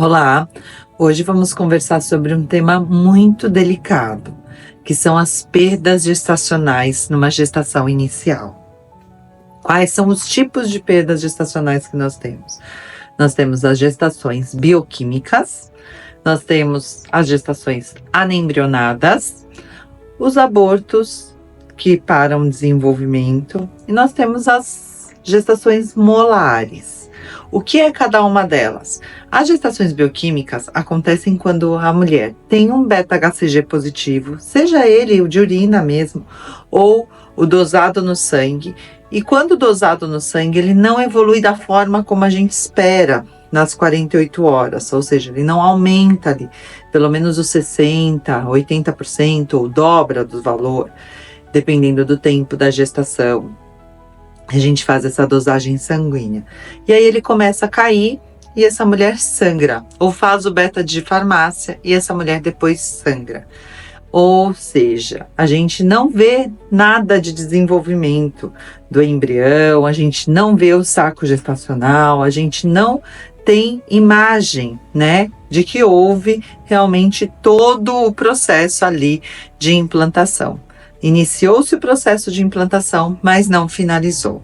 Olá, hoje vamos conversar sobre um tema muito delicado, que são as perdas gestacionais numa gestação inicial. Quais são os tipos de perdas gestacionais que nós temos? Nós temos as gestações bioquímicas, nós temos as gestações anembrionadas, os abortos que param o desenvolvimento e nós temos as gestações molares. O que é cada uma delas? As gestações bioquímicas acontecem quando a mulher tem um beta-HCG positivo, seja ele o de urina mesmo, ou o dosado no sangue. E quando dosado no sangue, ele não evolui da forma como a gente espera nas 48 horas, ou seja, ele não aumenta ali, pelo menos os 60%, 80%, ou dobra do valor, dependendo do tempo da gestação. A gente faz essa dosagem sanguínea. E aí ele começa a cair e essa mulher sangra. Ou faz o beta de farmácia e essa mulher depois sangra. Ou seja, a gente não vê nada de desenvolvimento do embrião, a gente não vê o saco gestacional, a gente não tem imagem, né, de que houve realmente todo o processo ali de implantação. Iniciou-se o processo de implantação, mas não finalizou.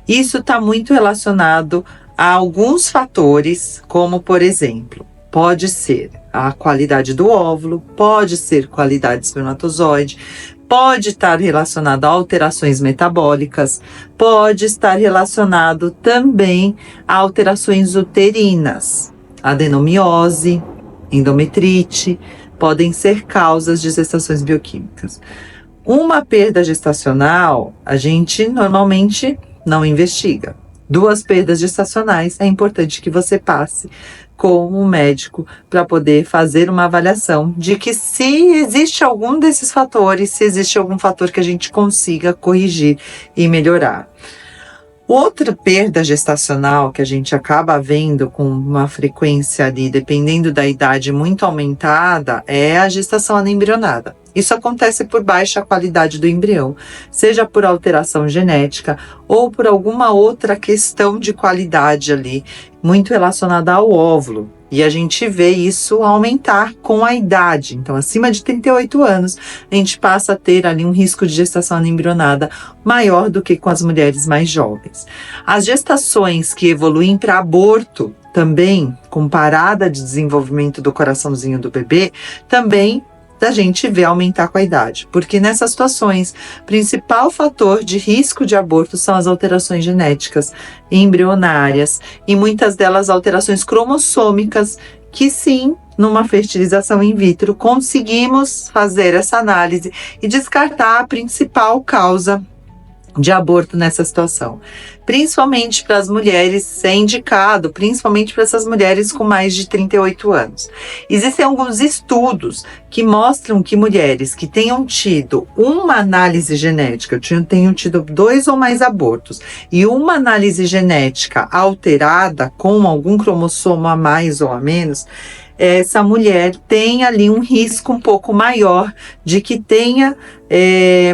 Isso está muito relacionado a alguns fatores, como por exemplo, pode ser a qualidade do óvulo, pode ser qualidade do espermatozoide, pode estar relacionado a alterações metabólicas, pode estar relacionado também a alterações uterinas, adenomiose, endometrite, podem ser causas de gestações bioquímicas. Uma perda gestacional, a gente normalmente não investiga. 2 perdas gestacionais, é importante que você passe com um médico para poder fazer uma avaliação de que se existe algum desses fatores, se existe algum fator que a gente consiga corrigir e melhorar. Outra perda gestacional que a gente acaba vendo com uma frequência ali, dependendo da idade muito aumentada, é a gestação anembrionada. Isso acontece por baixa qualidade do embrião, seja por alteração genética ou por alguma outra questão de qualidade ali, muito relacionada ao óvulo. E a gente vê isso aumentar com a idade. Então, acima de 38 anos, a gente passa a ter ali um risco de gestação anembrionada maior do que com as mulheres mais jovens. As gestações que evoluem para aborto, também com parada de desenvolvimento do coraçãozinho do bebê, também da gente vê aumentar com a idade, porque nessas situações, principal fator de risco de aborto são as alterações genéticas embrionárias e muitas delas alterações cromossômicas que sim, numa fertilização in vitro, conseguimos fazer essa análise e descartar a principal causa de aborto nessa situação, principalmente para as mulheres, é indicado, principalmente para essas mulheres com mais de 38 anos. Existem alguns estudos que mostram que mulheres que tenham tido uma análise genética, tenham tido 2 ou mais abortos, e uma análise genética alterada com algum cromossomo a mais ou a menos, essa mulher tem ali um risco um pouco maior de que tenha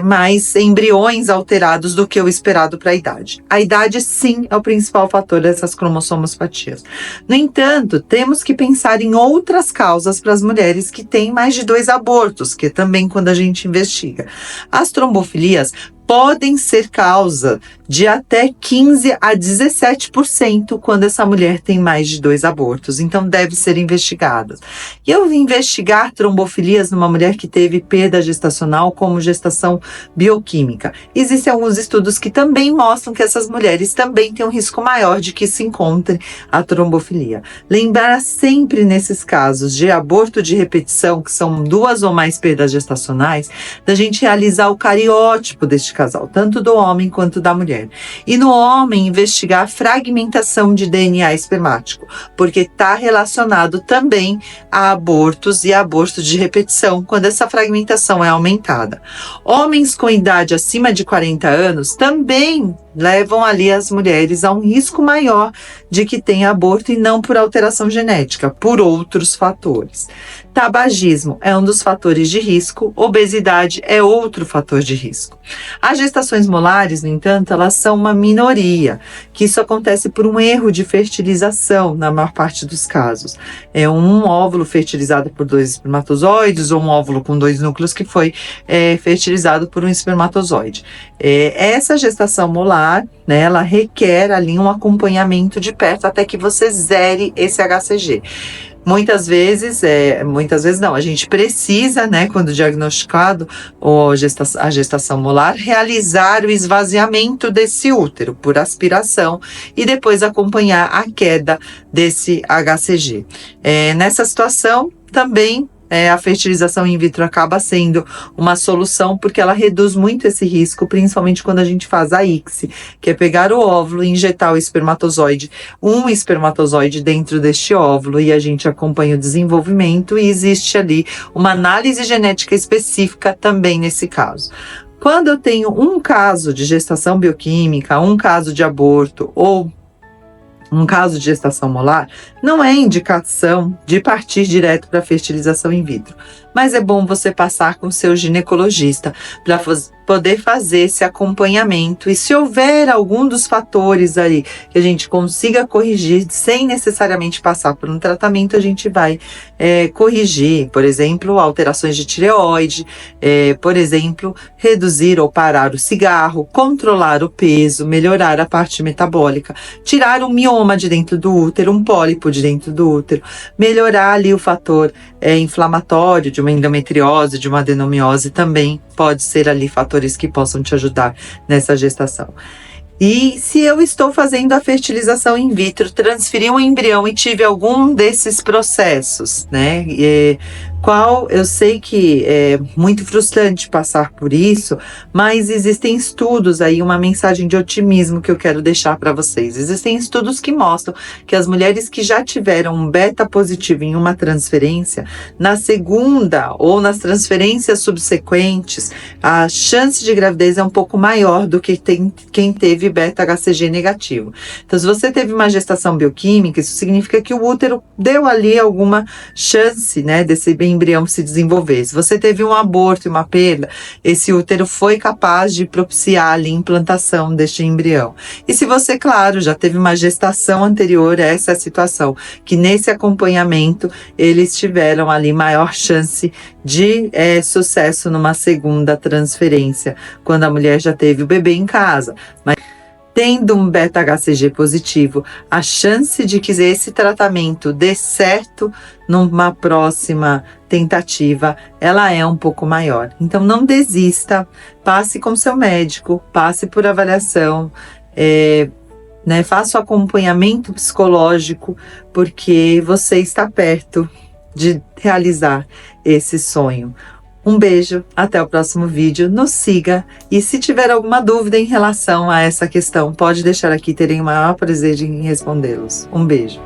mais embriões alterados do que o esperado para a idade. A idade, sim, é o principal fator dessas cromossomopatias. No entanto, temos que pensar em outras causas para as mulheres que têm mais de 2 abortos, que também quando a gente investiga. As trombofilias podem ser causa de até 15 a 17% quando essa mulher tem mais de 2 abortos, então deve ser investigada. E eu vim investigar trombofilias numa mulher que teve perda gestacional como gestação bioquímica. Existem alguns estudos que também mostram que essas mulheres também têm um risco maior de que se encontre a trombofilia. Lembrar sempre nesses casos de aborto de repetição, que são 2 ou mais perdas gestacionais, da gente realizar o cariótipo deste casal, tanto do homem quanto da mulher. E no homem, investigar a fragmentação de DNA espermático, porque está relacionado também a abortos e abortos de repetição, quando essa fragmentação é aumentada. Homens com idade acima de 40 anos também levam ali as mulheres a um risco maior de que tenha aborto e não por alteração genética, por outros fatores. Tabagismo é um dos fatores de risco, obesidade é outro fator de risco. As gestações molares, no entanto, elas são uma minoria, que isso acontece por um erro de fertilização, na maior parte dos casos. É um óvulo fertilizado por 2 espermatozoides ou um óvulo com 2 núcleos que foi fertilizado por um espermatozoide. Essa gestação molar, né, ela requer ali um acompanhamento de perto até que você zere esse HCG. Muitas vezes não, a gente precisa, né, quando diagnosticado a gestação molar, realizar o esvaziamento desse útero por aspiração e depois acompanhar a queda desse HCG. Nessa situação, também a fertilização in vitro acaba sendo uma solução, porque ela reduz muito esse risco, principalmente quando a gente faz a ICSI, que é pegar o óvulo e injetar um espermatozoide dentro deste óvulo, e a gente acompanha o desenvolvimento, e existe ali uma análise genética específica também nesse caso. Quando eu tenho um caso de gestação bioquímica, um caso de aborto ou um caso de gestação molar, não é indicação de partir direto para a fertilização in vitro. Mas é bom você passar com o seu ginecologista para poder fazer esse acompanhamento. E se houver algum dos fatores aí que a gente consiga corrigir sem necessariamente passar por um tratamento, a gente vai corrigir. Por exemplo, alterações de tireoide, por exemplo, reduzir ou parar o cigarro, controlar o peso, melhorar a parte metabólica, tirar um mioma de dentro do útero, um pólipo de dentro do útero, melhorar ali o fator inflamatório de uma endometriose, de uma adenomiose, também pode ser ali fatores que possam te ajudar nessa gestação. E se eu estou fazendo a fertilização in vitro, transferi um embrião e tive algum desses processos, né? Eu sei que é muito frustrante passar por isso, mas existem estudos aí, uma mensagem de otimismo que eu quero deixar para vocês. Existem estudos que mostram que as mulheres que já tiveram um beta positivo em uma transferência, na segunda ou nas transferências subsequentes, a chance de gravidez é um pouco maior do que quem teve beta HCG negativo. Então, se você teve uma gestação bioquímica, isso significa que o útero deu ali alguma chance, né, desse embrião se desenvolver. Se você teve um aborto e uma perda, esse útero foi capaz de propiciar ali a implantação deste embrião. E se você, claro, já teve uma gestação anterior a essa situação, que nesse acompanhamento eles tiveram ali maior chance de sucesso numa segunda transferência, quando a mulher já teve o bebê em casa. Mas tendo um beta-HCG positivo, a chance de que esse tratamento dê certo numa próxima tentativa, ela é um pouco maior. Então, não desista, passe com seu médico, passe por avaliação, faça o acompanhamento psicológico, porque você está perto de realizar esse sonho. Um beijo, até o próximo vídeo, nos siga, e se tiver alguma dúvida em relação a essa questão, pode deixar aqui, terei o maior prazer em respondê-los. Um beijo.